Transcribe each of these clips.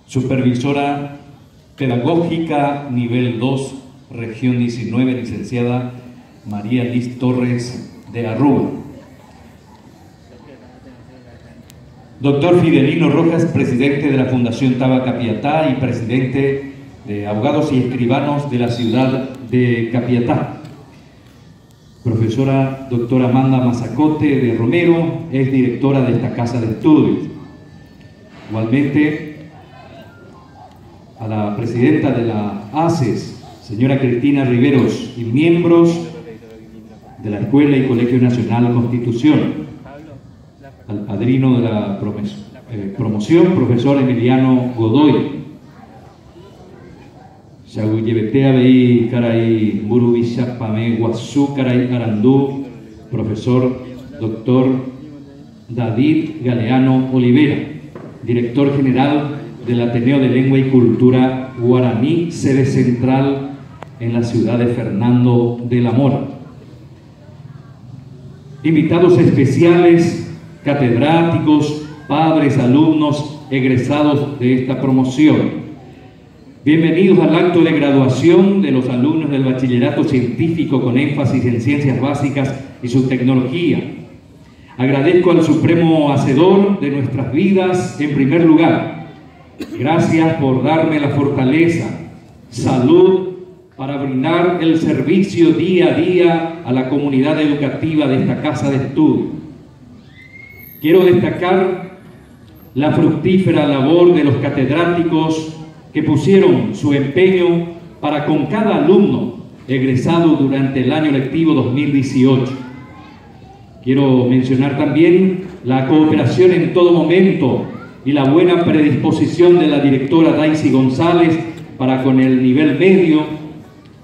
Supervisora Pedagógica Nivel 2, Región 19, licenciada María Liz Torres de Arruga. Doctor Fidelino Rojas, presidente de la Fundación Taba Capiatá y presidente de Abogados y Escribanos de la ciudad de Capiatá. Profesora doctora Amanda Mazacote de Romero, es directora de esta casa de estudios. Igualmente, a la presidenta de la ACES, señora Cristina Riveros, y miembros de la Escuela y Colegio Nacional Constitución, al padrino de la promoción, profesor Emiliano Godoy, Xaguyebetea Bey Caray Burubishapame Guazú Caray Arandú, profesor doctor David Galeano Olivera, director general del Ateneo de Lengua y Cultura Guaraní, sede central en la ciudad de Fernando de la Mora. Invitados especiales, catedráticos, padres, alumnos, egresados de esta promoción. Bienvenidos al acto de graduación de los alumnos del Bachillerato Científico con énfasis en Ciencias Básicas y su tecnología. Agradezco al Supremo Hacedor de nuestras vidas en primer lugar. Gracias por darme la fortaleza, salud, para brindar el servicio día a día a la comunidad educativa de esta casa de estudio. Quiero destacar la fructífera labor de los catedráticos que pusieron su empeño para con cada alumno egresado durante el año lectivo 2018. Quiero mencionar también la cooperación en todo momento y la buena predisposición de la directora Daisy González para con el nivel medio,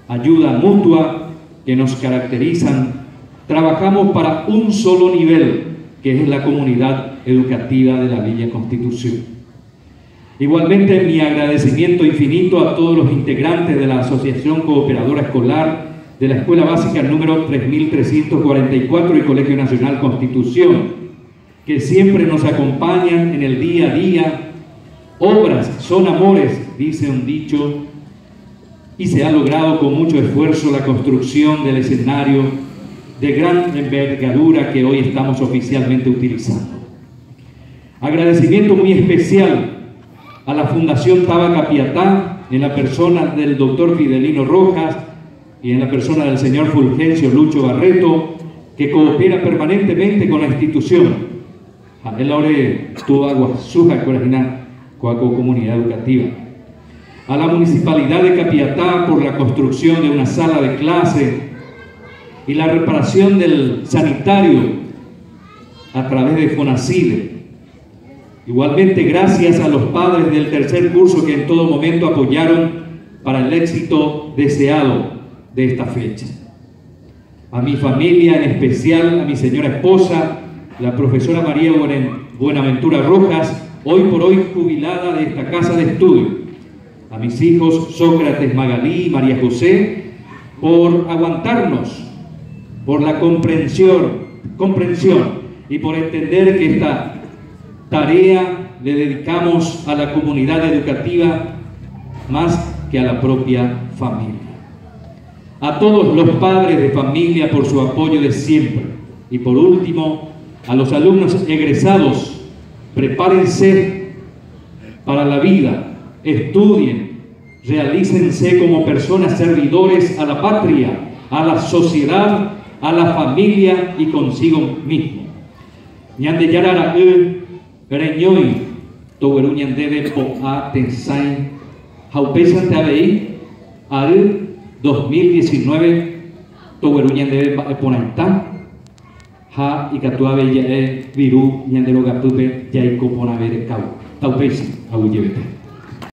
ayuda mutua que nos caracterizan. Trabajamos para un solo nivel, que es la comunidad educativa de la Villa Constitución. Igualmente, mi agradecimiento infinito a todos los integrantes de la Asociación Cooperadora Escolar de la Escuela Básica número 3344 y Colegio Nacional Constitución, que siempre nos acompañan en el día a día. Obras son amores, dice un dicho, y se ha logrado con mucho esfuerzo la construcción del escenario de gran envergadura que hoy estamos oficialmente utilizando. Agradecimiento muy especial a la Fundación Taba Capiatá, en la persona del doctor Fidelino Rojas y en la persona del señor Fulgencio Lucho Barreto, que coopera permanentemente con la institución. Comunidad educativa. A la Municipalidad de Capiatá por la construcción de una sala de clase y la reparación del sanitario a través de Fonacide. Igualmente, gracias a los padres del tercer curso que en todo momento apoyaron para el éxito deseado de esta fecha. A mi familia, en especial a mi señora esposa, la profesora María Buenaventura Rojas, hoy por hoy jubilada de esta casa de estudio. A mis hijos Sócrates, Magalí y María José, por aguantarnos, por la comprensión y por entender que esta tarea le dedicamos a la comunidad educativa más que a la propia familia. A todos los padres de familia por su apoyo de siempre. Y por último, a los alumnos egresados, prepárense para la vida, estudien, realícense como personas servidores a la patria, a la sociedad, a la familia y consigo mismo. Ñande yarara Pereñoy, Toweru Ñandebe Poa Tensai, Jaupesan Tabei, al 2019, Toweru Ñandebe Ponantán, Ha y Catuabe Viru Ñandero Gatupe, Yaiko Ponavere Cau, Taupesan, Auyebete.